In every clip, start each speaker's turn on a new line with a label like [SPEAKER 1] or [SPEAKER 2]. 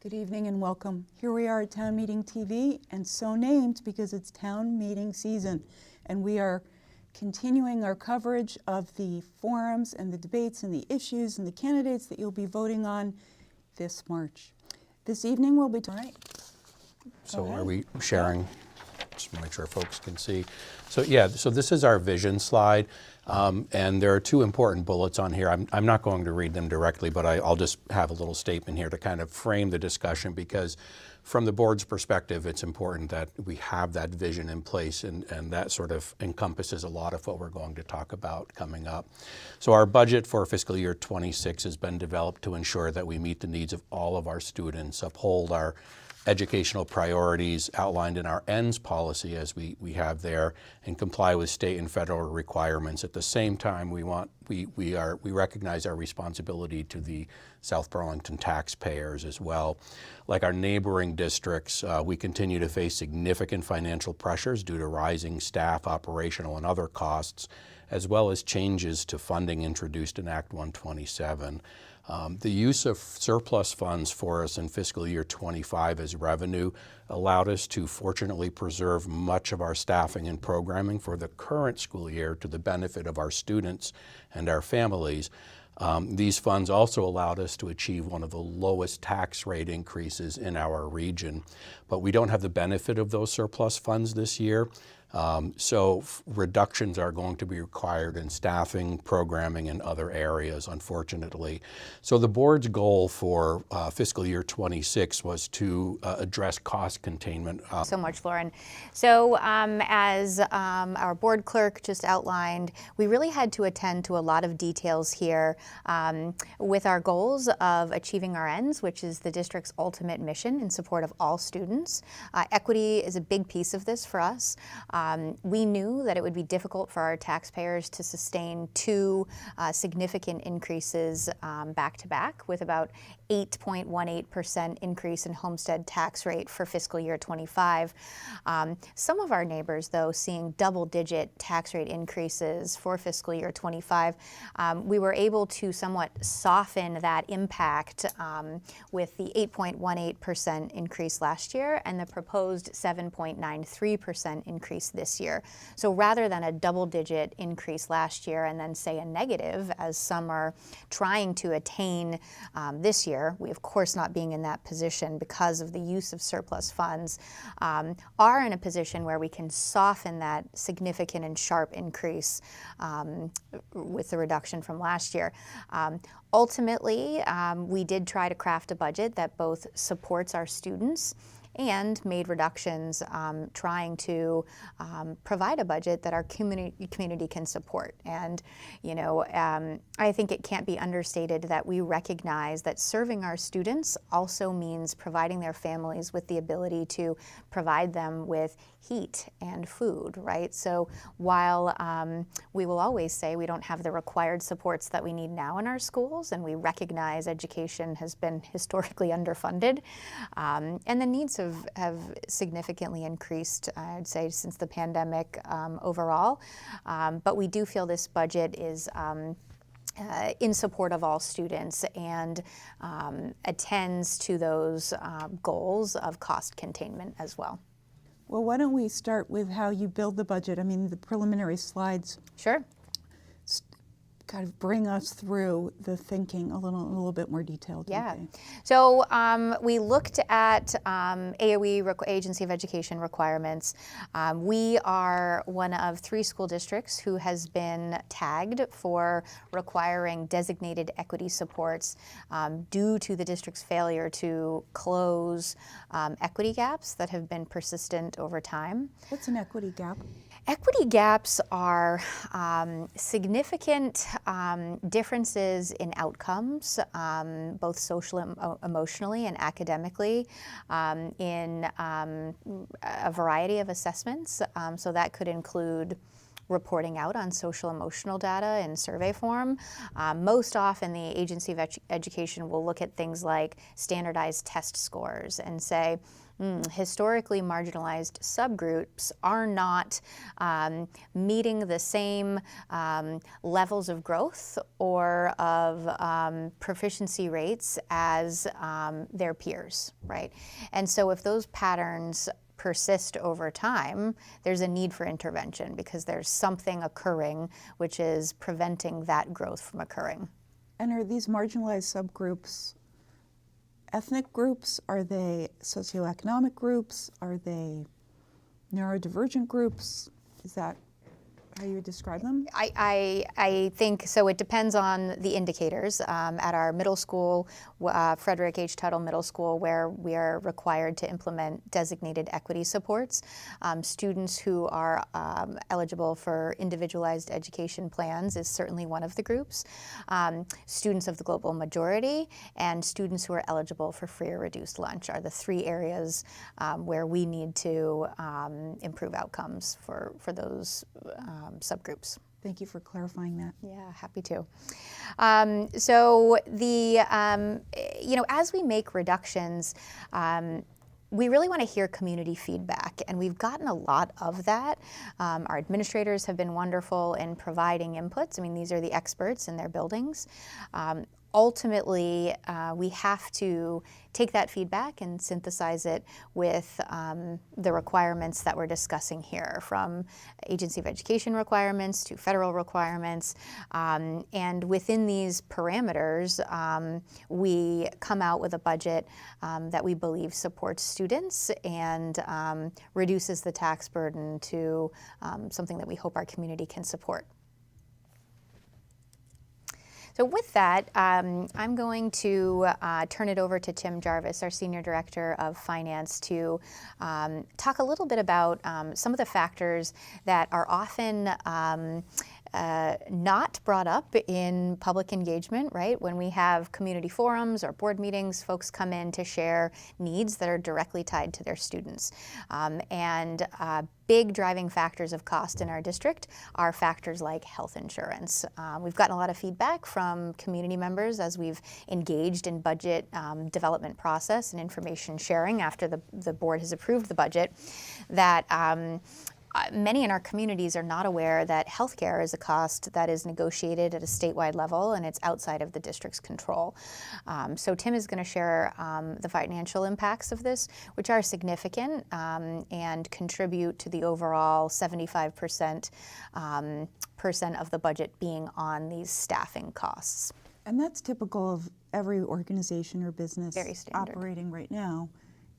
[SPEAKER 1] Good evening and welcome. Here we are at Town Meeting TV, and so named because it's town meeting season. And we are continuing our coverage of the forums and the debates and the issues and the candidates that you'll be voting on this March. This evening we'll be, all right.
[SPEAKER 2] So are we sharing? Just to make sure folks can see. So yeah, so this is our vision slide. And there are two important bullets on here. I'm not going to read them directly, but I'll just have a little statement here to kind of frame the discussion, because from the board's perspective, it's important that we have that vision in place, and that sort of encompasses a lot of what we're going to talk about coming up. So our budget for fiscal year 26 has been developed to ensure that we meet the needs of all of our students, uphold our educational priorities outlined in our ENDS policy as we have there, and comply with state and federal requirements. At the same time, we recognize our responsibility to the South Burlington taxpayers as well. Like our neighboring districts, we continue to face significant financial pressures due to rising staff, operational, and other costs, as well as changes to funding introduced in Act 127. The use of surplus funds for us in fiscal year 25 as revenue allowed us to fortunately preserve much of our staffing and programming for the current school year to the benefit of our students and our families. These funds also allowed us to achieve one of the lowest tax rate increases in our region, but we don't have the benefit of those surplus funds this year. So reductions are going to be required in staffing, programming, and other areas, unfortunately. So the board's goal for fiscal year 26 was to address cost containment.
[SPEAKER 3] So much, Lauren. So as our board clerk just outlined, we really had to attend to a lot of details here with our goals of achieving our ends, which is the district's ultimate mission in support of all students. Equity is a big piece of this for us. We knew that it would be difficult for our taxpayers to sustain two significant increases back to back, with about 8.18% increase in homestead tax rate for fiscal year 25. Some of our neighbors, though, seeing double-digit tax rate increases for fiscal year 25, we were able to somewhat soften that impact with the 8.18% increase last year and the proposed 7.93% increase this year. So rather than a double-digit increase last year and then say a negative, as some are trying to attain this year, we of course not being in that position because of the use of surplus funds, are in a position where we can soften that significant and sharp increase with the reduction from last year. Ultimately, we did try to craft a budget that both supports our students and made reductions trying to provide a budget that our community can support. And, you know, I think it can't be understated that we recognize that serving our students also means providing their families with the ability to provide them with heat and food, right? So while we will always say we don't have the required supports that we need now in our schools, and we recognize education has been historically underfunded, and the needs have significantly increased, I'd say, since the pandemic overall. But we do feel this budget is in support of all students and attends to those goals of cost containment as well.
[SPEAKER 1] Well, why don't we start with how you build the budget? I mean, the preliminary slides.
[SPEAKER 3] Sure.
[SPEAKER 1] Kind of bring us through the thinking a little bit more detailed.
[SPEAKER 3] Yeah. So we looked at AOE, Agency of Education requirements. We are one of 3 school districts who has been tagged for requiring designated equity supports due to the district's failure to close equity gaps that have been persistent over time.
[SPEAKER 1] What's an equity gap?
[SPEAKER 3] Equity gaps are significant differences in outcomes, both social, emotionally, and academically, in a variety of assessments. So that could include reporting out on social emotional data in survey form. Most often, the Agency of Education will look at things like standardized test scores and say, historically marginalized subgroups are not meeting the same levels of growth or of proficiency rates as their peers, right? And so if those patterns persist over time, there's a need for intervention because there's something occurring which is preventing that growth from occurring.
[SPEAKER 1] And are these marginalized subgroups ethnic groups? Are they socioeconomic groups? Are they neurodivergent groups? Is that how you would describe them?
[SPEAKER 3] I think so. It depends on the indicators. At our middle school, Frederick H. Tuttle Middle School, where we are required to implement designated equity supports, students who are eligible for individualized education plans is certainly one of the groups. Students of the global majority and students who are eligible for free or reduced lunch are the three areas where we need to improve outcomes for those subgroups.
[SPEAKER 1] Thank you for clarifying that.
[SPEAKER 3] Yeah, happy to. So the, as we make reductions, we really want to hear community feedback, and we've gotten a lot of that. Our administrators have been wonderful in providing inputs. I mean, these are the experts in their buildings. Ultimately, we have to take that feedback and synthesize it with the requirements that we're discussing here, from Agency of Education requirements to federal requirements. And within these parameters, we come out with a budget that we believe supports students and reduces the tax burden to something that we hope our community can support. So with that, I'm going to turn it over to Tim Jarvis, our Senior Director of Finance, to talk a little bit about some of the factors that are often not brought up in public engagement, right? When we have community forums or board meetings, folks come in to share needs that are directly tied to their students. Big driving factors of cost in our district are factors like health insurance. We've gotten a lot of feedback from community members as we've engaged in budget development process and information sharing after the board has approved the budget, that many in our communities are not aware that healthcare is a cost that is negotiated at a statewide level and it's outside of the district's control. So Tim is going to share the financial impacts of this, which are significant and contribute to the overall 75% of the budget being on these staffing costs.
[SPEAKER 1] And that's typical of every organization or business
[SPEAKER 3] Very standard.
[SPEAKER 1] Operating right now.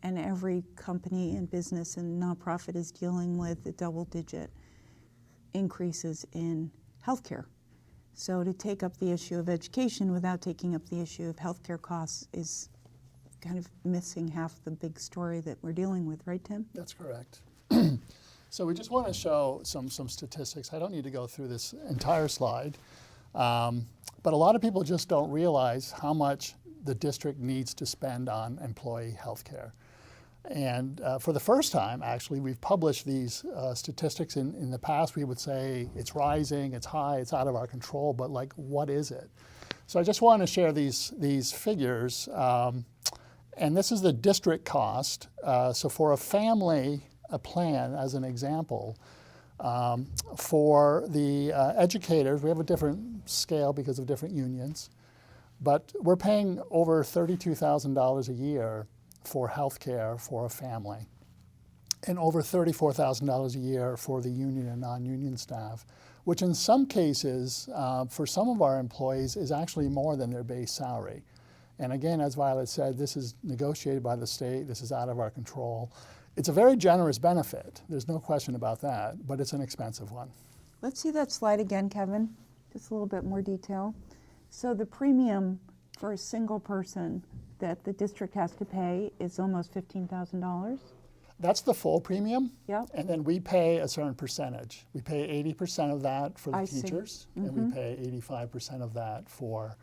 [SPEAKER 1] And every company and business and nonprofit is dealing with the double-digit increases in healthcare. So to take up the issue of education without taking up the issue of healthcare costs is kind of missing half the big story that we're dealing with, right, Tim?
[SPEAKER 4] That's correct. So we just want to show some statistics. I don't need to go through this entire slide, but a lot of people just don't realize how much the district needs to spend on employee health care. And for the first time, actually, we've published these statistics. In the past, we would say it's rising, it's high, it's out of our control, but like, what is it? So I just want to share these figures. And this is the district cost. So for a family, a plan, as an example, for the educators, we have a different scale because of different unions, but we're paying over $32,000 a year for health care for a family, and over $34,000 a year for the union and non-union staff, which in some cases, for some of our employees, is actually more than their base salary. And again, as Violet said, this is negotiated by the state, this is out of our control. It's a very generous benefit, there's no question about that, but it's an expensive one.
[SPEAKER 1] Let's see that slide again, Kevin. Just a little bit more detail. So the premium for a single person that the district has to pay is almost $15,000.
[SPEAKER 4] That's the full premium.
[SPEAKER 1] Yep.
[SPEAKER 4] And then we pay a certain percentage. We pay 80% of that for the
[SPEAKER 1] I see.
[SPEAKER 4] teachers, and we pay 85% of that for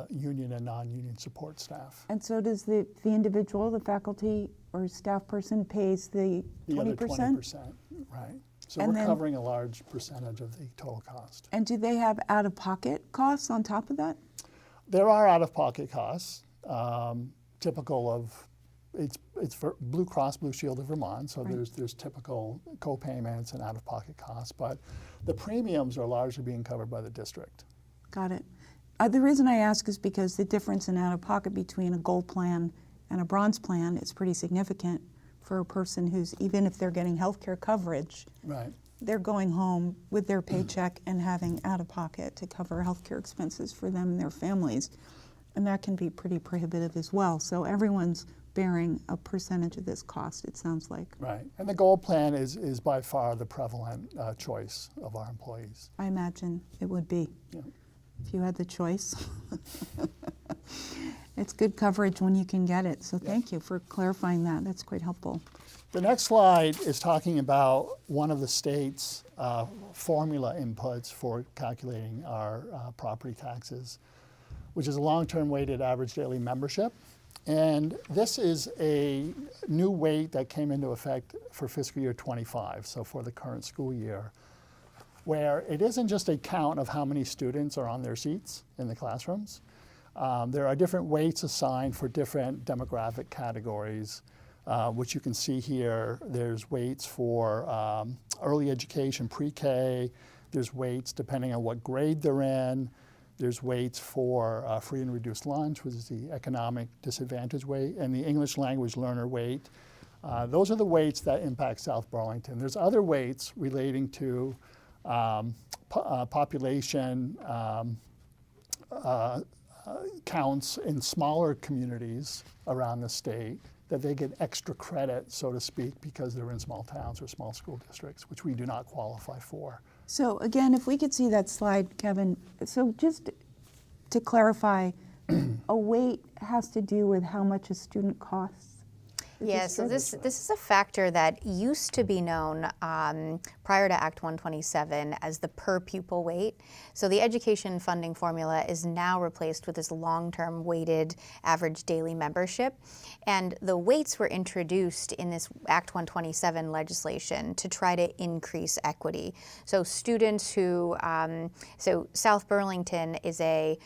[SPEAKER 4] union and non-union support staff.
[SPEAKER 1] And so does the individual, the faculty or staff person pays the 20%?
[SPEAKER 4] The other 20%, right. So
[SPEAKER 1] And
[SPEAKER 4] we're
[SPEAKER 1] then-
[SPEAKER 4] covering a large percentage of the total cost.
[SPEAKER 1] And do they have out-of-pocket costs on top of that?
[SPEAKER 4] There are out-of-pocket costs, typical of, it's for Blue Cross Blue Shield of Vermont, so there's typical co-payments and out-of-pocket costs, but the premiums are largely being covered by the district.
[SPEAKER 1] Got it. The reason I ask is because the difference in out-of-pocket between a gold plan and a bronze plan is pretty significant for a person who's, even if they're getting healthcare coverage,
[SPEAKER 4] Right.
[SPEAKER 1] they're going home with their paycheck and having out-of-pocket to cover healthcare expenses for them and their families. And that can be pretty prohibitive as well. So everyone's bearing a percentage of this cost, it sounds like.
[SPEAKER 4] Right. And the gold plan is by far the prevalent choice of our employees.
[SPEAKER 1] I imagine it would be,
[SPEAKER 4] Yeah.
[SPEAKER 1] if you had the choice. It's good coverage when you can get it, so thank you for clarifying that. That's quite helpful.
[SPEAKER 4] The next slide is talking about one of the state's formula inputs for calculating our property taxes, which is a long-term weighted average daily membership. And this is a new weight that came into effect for fiscal year 25, so for the current school year, where it isn't just a count of how many students are on their seats in the classrooms. There are different weights assigned for different demographic categories, which you can see here. There's weights for early education, pre-K. There's weights depending on what grade they're in. There's weights for free and reduced lunch, which is the economic disadvantage weight, and the English language learner weight. Those are the weights that impact South Burlington. There's other weights relating to population counts in smaller communities around the state that they get extra credit, so to speak, because they're in small towns or small school districts, which we do not qualify for.
[SPEAKER 1] So again, if we could see that slide, Kevin, so just to clarify, a weight has to do with how much a student costs?
[SPEAKER 3] Yeah, so this is a factor that used to be known prior to Act 127 as the per pupil weight. So the education funding formula is now replaced with this long-term weighted average daily membership. And the weights were introduced in this Act 127 legislation to try to increase equity. So students who, so South Burlington is a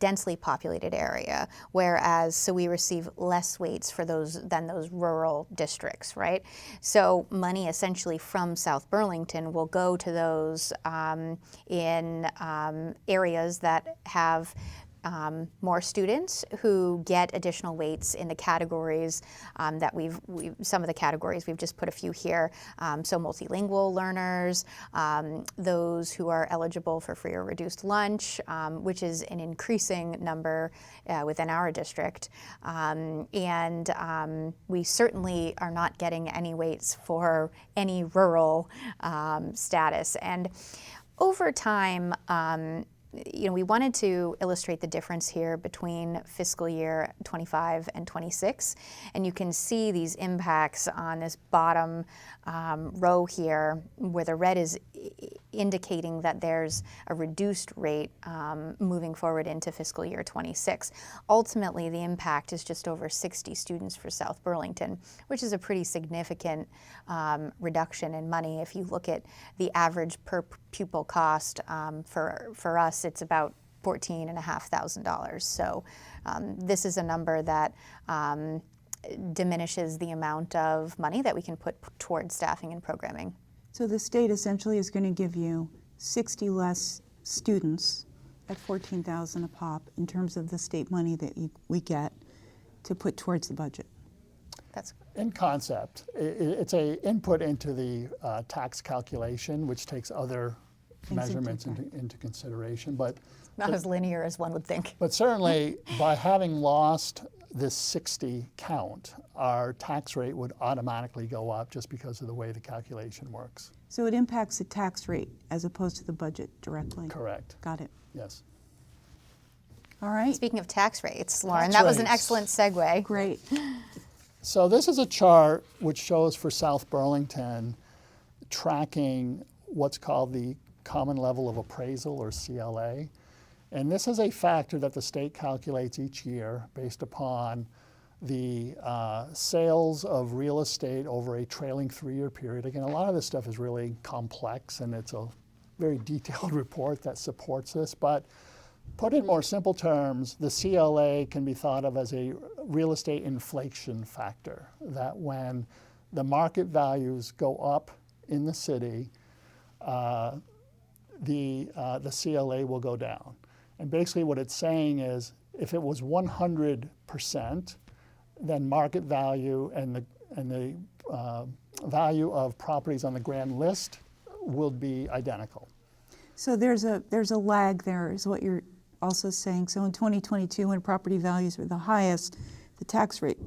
[SPEAKER 3] densely populated area, whereas, so we receive less weights for those than those rural districts, right? So money essentially from South Burlington will go to those in areas that have more students who get additional weights in the categories that some of the categories, we've just put a few here. So multilingual learners, those who are eligible for free or reduced lunch, which is an increasing number within our district. And we certainly are not getting any weights for any rural status. And over time, we wanted to illustrate the difference here between fiscal year 25 and 26, and you can see these impacts on this bottom row here, where the red is indicating that there's a reduced rate moving forward into fiscal year 26. Ultimately, the impact is just over 60 students for South Burlington, which is a pretty significant reduction in money. If you look at the average per pupil cost for us, it's about $14,500. So this is a number that diminishes the amount of money that we can put towards staffing and programming.
[SPEAKER 1] So the state essentially is going to give you 60 less students at $14,000 a pop in terms of the state money that we get to put towards the budget.
[SPEAKER 3] That's
[SPEAKER 4] in concept. It's a input into the tax calculation, which takes other measurements into consideration. But
[SPEAKER 3] not as linear as one would think.
[SPEAKER 4] But certainly, by having lost this 60 count, our tax rate would automatically go up just because of the way the calculation works.
[SPEAKER 1] So it impacts the tax rate as opposed to the budget directly?
[SPEAKER 4] Correct.
[SPEAKER 1] Got it.
[SPEAKER 4] Yes.
[SPEAKER 1] All right.
[SPEAKER 3] Speaking of tax rates, Lauren,
[SPEAKER 4] Tax
[SPEAKER 3] that was an
[SPEAKER 4] rates.
[SPEAKER 3] excellent segue.
[SPEAKER 1] Great.
[SPEAKER 4] So this is a chart which shows for South Burlington tracking what's called the Common Level of Appraisal, or CLA. And this is a factor that the state calculates each year based upon the sales of real estate over a trailing 3-year period. Again, a lot of this stuff is really complex, and it's a very detailed report that supports this. But put in more simple terms, the CLA can be thought of as a real estate inflation factor, that when the market values go up in the city, the CLA will go down. And basically what it's saying is, if it was 100%, then market value and the value of properties on the grand list will be identical.
[SPEAKER 1] So there's a lag there, is what you're also saying. So in 2022, when property values were the highest, the tax rate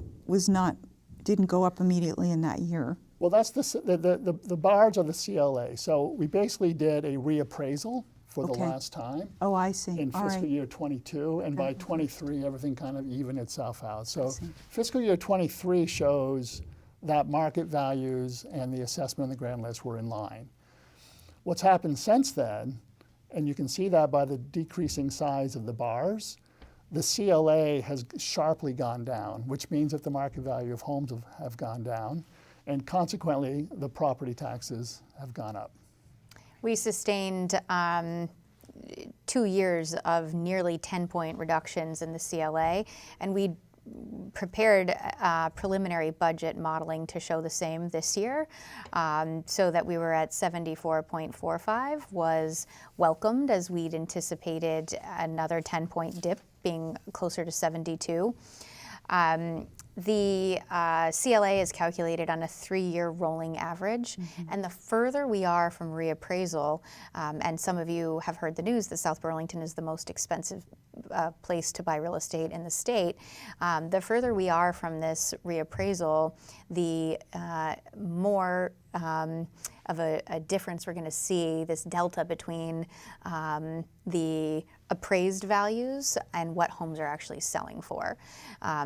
[SPEAKER 1] didn't go up immediately in that year.
[SPEAKER 4] Well, that's the bars are the CLA. So we basically did a reappraisal for the last time.
[SPEAKER 1] Oh, I see.
[SPEAKER 4] In
[SPEAKER 1] All
[SPEAKER 4] fiscal
[SPEAKER 1] right.
[SPEAKER 4] year 22, and by 23, everything kind of evened itself out. So fiscal year 23 shows that market values and the assessment on the grand list were in line. What's happened since then, and you can see that by the decreasing size of the bars, the CLA has sharply gone down, which means that the market value of homes have gone down, and consequently, the property taxes have gone up.
[SPEAKER 3] We sustained 2 years of nearly 10-point reductions in the CLA, and we prepared preliminary budget modeling to show the same this year, so that we were at 74.45 was welcomed, as we'd anticipated another 10-point dip being closer to 72. The CLA is calculated on a 3-year rolling average, and the further we are from reappraisal, and some of you have heard the news that South Burlington is the most expensive place to buy real estate in the state, the further we are from this reappraisal, the more of a difference we're going to see, this delta between the appraised values and what homes are actually selling for.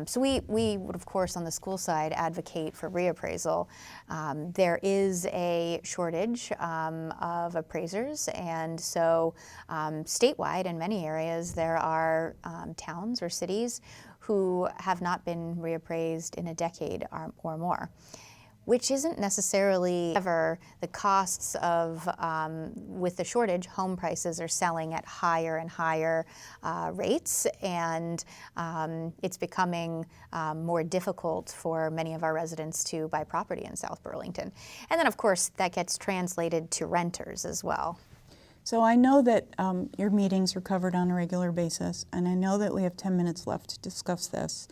[SPEAKER 3] So we would, of course, on the school side, advocate for reappraisal. There is a shortage of appraisers, and so statewide in many areas there are towns or cities who have not been reappraised in a decade or more, which isn't necessarily ever the costs of, with the shortage, home prices are selling at higher and higher rates, and it's becoming more difficult for many of our residents to buy property in South Burlington. And then, of course, that gets translated to renters as well.
[SPEAKER 1] So I know that your meetings are covered on a regular basis, and I know that we have 10 minutes left to discuss this.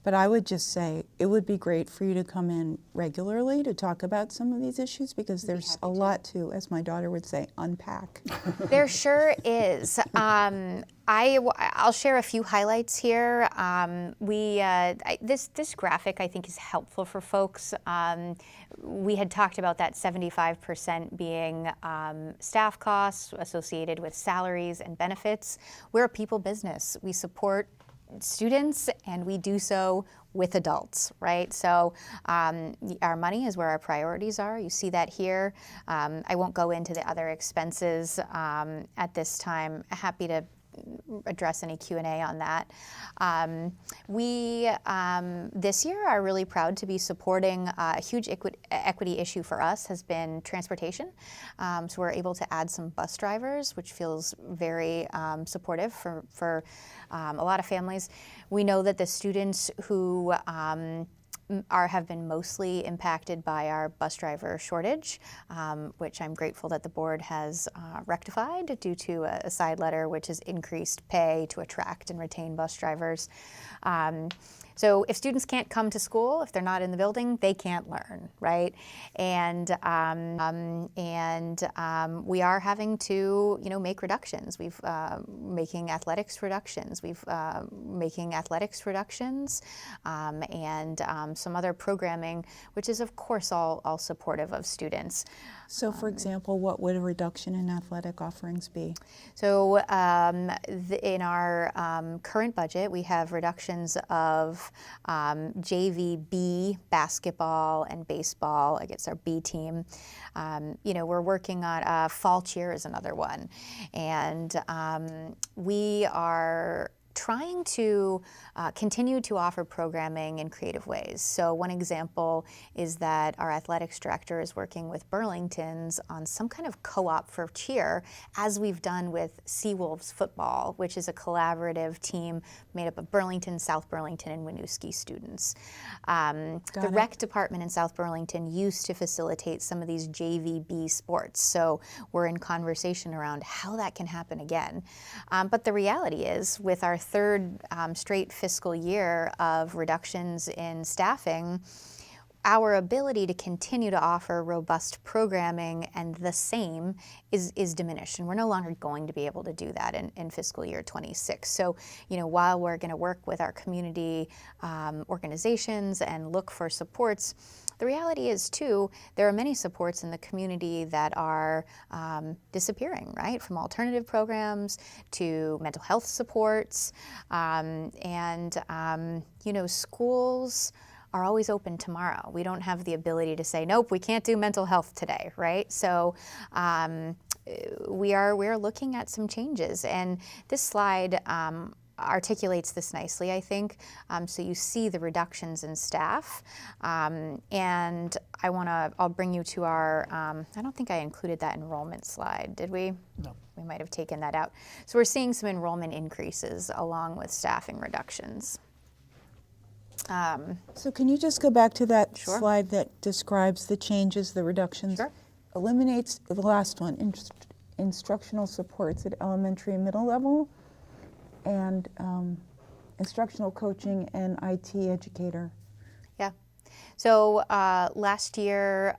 [SPEAKER 1] But I would just say it would be great for you to come in regularly to talk about some of these issues, because there's a lot to, as my daughter would say, unpack.
[SPEAKER 3] There sure is. I'll share a few highlights here. This graphic I think is helpful for folks. We had talked about that 75% being staff costs associated with salaries and benefits. We're a people business. We support students, and we do so with adults, right? So our money is where our priorities are. You see that here. I won't go into the other expenses at this time. Happy to address any Q&A on that. We, this year, are really proud to be supporting a huge equity issue for us has been transportation. So we're able to add some bus drivers, which feels very supportive for a lot of families. We know that the students who have been mostly impacted by our bus driver shortage, which I'm grateful that the board has rectified due to a side letter, which is increased pay to attract and retain bus drivers. So if students can't come to school, if they're not in the building, they can't learn, right? And we are having to, make reductions. We've making athletics reductions. And some other programming, which is of course all supportive of students.
[SPEAKER 1] So, for example, what would a reduction in athletic offerings be?
[SPEAKER 3] So in our current budget, we have reductions of JV B, basketball, and baseball. I guess our B team. We're working on fall cheer is another one. And we are trying to continue to offer programming in creative ways. So one example is that our athletics director is working with Burlington's on some kind of co-op for cheer, as we've done with Seawolves football, which is a collaborative team made up of Burlington, South Burlington, and Winooski students. The rec department in South Burlington used to facilitate some of these JVB sports, so we're in conversation around how that can happen again. But the reality is, with our third straight fiscal year of reductions in staffing, our ability to continue to offer robust programming and the same is diminished, and we're no longer going to be able to do that in fiscal year 26. So, while we're going to work with our community organizations and look for supports, the reality is, too, there are many supports in the community that are disappearing, right? From alternative programs to mental health supports, schools are always open tomorrow. We don't have the ability to say, nope, we can't do mental health today, right? So we are looking at some changes, and this slide articulates this nicely, I think. So you see the reductions in staff, and I'll bring you to our, I don't think I included that enrollment slide, did we?
[SPEAKER 4] No.
[SPEAKER 3] We might have taken that out. So we're seeing some enrollment increases along with staffing reductions.
[SPEAKER 1] So can you just go back to that
[SPEAKER 3] Sure.
[SPEAKER 1] slide that describes the changes, the reductions?
[SPEAKER 3] Sure.
[SPEAKER 1] Eliminates the last one, instructional supports at elementary and middle level, and instructional coaching and IT educator.
[SPEAKER 3] Yeah. So last year,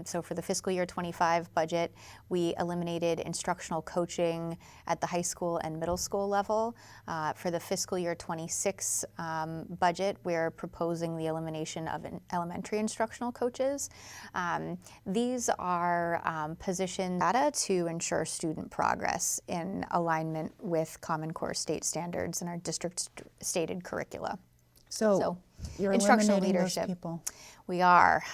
[SPEAKER 3] so for the fiscal year 25 budget, we eliminated instructional coaching at the high school and middle school level. For the fiscal year 26 budget, we're proposing the elimination of elementary instructional coaches. These are positioned data to ensure student progress in alignment with Common Core state standards and our district stated curricula.
[SPEAKER 1] So you're
[SPEAKER 3] instructional
[SPEAKER 1] eliminating those
[SPEAKER 3] leadership.
[SPEAKER 1] people.
[SPEAKER 3] We are.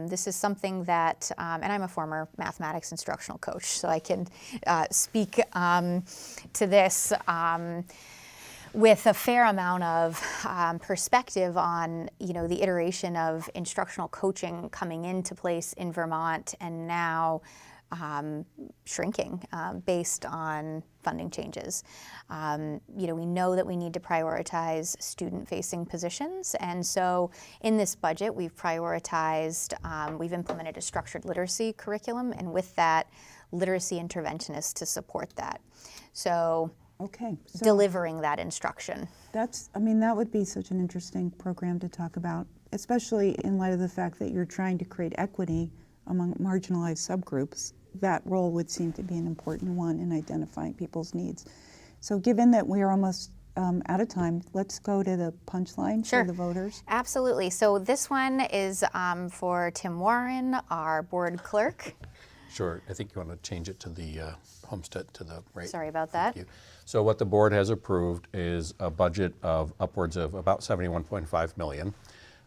[SPEAKER 3] This is something that, and I'm a former mathematics instructional coach, so I can speak to this with a fair amount of perspective on, the iteration of instructional coaching coming into place in Vermont and now shrinking based on funding changes. We know that we need to prioritize student-facing positions, and so in this budget, we've prioritized, we've implemented a structured literacy curriculum, and with that, literacy interventionists to support that. So,
[SPEAKER 1] Okay. So
[SPEAKER 3] delivering that instruction.
[SPEAKER 1] that would be such an interesting program to talk about, especially in light of the fact that you're trying to create equity among marginalized subgroups. That role would seem to be an important one in identifying people's needs. So given that we are almost out of time, let's go to the punchline
[SPEAKER 3] Sure.
[SPEAKER 1] for the voters.
[SPEAKER 3] Absolutely. So this one is for Tim Warren, our board clerk.
[SPEAKER 2] Sure. I think you want to change it to the homestead to the right.
[SPEAKER 3] Sorry about that.
[SPEAKER 2] Thank you. So what the board has approved is a budget of upwards of about $71.5 million.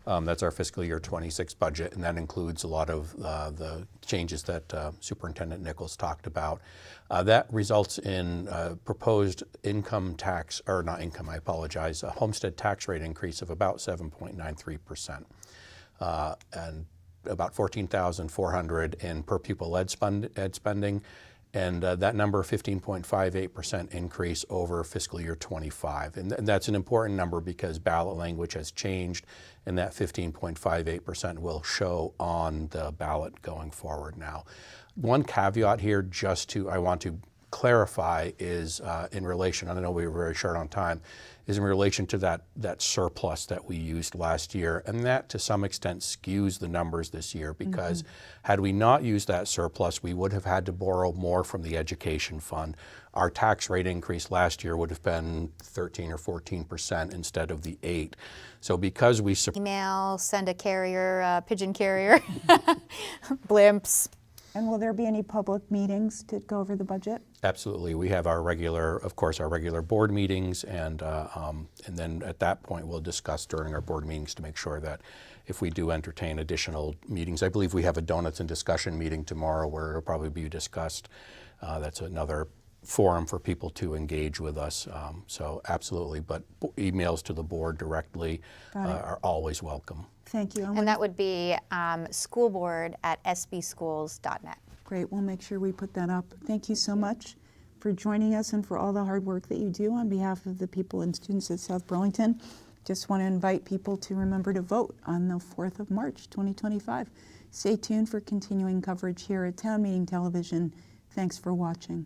[SPEAKER 2] That's our fiscal year 26 budget, and that includes a lot of the changes that Superintendent Nichols talked about. That results in proposed income tax, or not income, I apologize, a homestead tax rate increase of about 7.93%, and about $14,400 in per pupil ed spending, and that number, 15.58% increase over fiscal year 25. And that's an important number because ballot language has changed, and that 15.58% will show on the ballot going forward now. One caveat here I want to clarify is in relation, I know we were very short on time, is in relation to that surplus that we used last year, and that to some extent skews the numbers this year because had we not used that surplus, we would have had to borrow more from the education fund. Our tax rate increase last year would have been 13 or 14% instead of the 8%. So because we
[SPEAKER 3] Email, send a carrier, pigeon carrier, blimps.
[SPEAKER 1] And will there be any public meetings to go over the budget?
[SPEAKER 2] Absolutely. We have our regular board meetings, and then at that point we'll discuss during our board meetings to make sure that if we do entertain additional meetings, I believe we have a donuts and discussion meeting tomorrow where it'll probably be discussed. That's another forum for people to engage with us. So absolutely, but emails to the board directly are always welcome.
[SPEAKER 1] Thank you.
[SPEAKER 3] And that would be schoolboard@sbschools.net.
[SPEAKER 1] Great, we'll make sure we put that up. Thank you so much for joining us and for all the hard work that you do on behalf of the people and students at South Burlington. Just want to invite people to remember to vote on the 4th of March, 2025. Stay tuned for continuing coverage here at Town Meeting Television. Thanks for watching.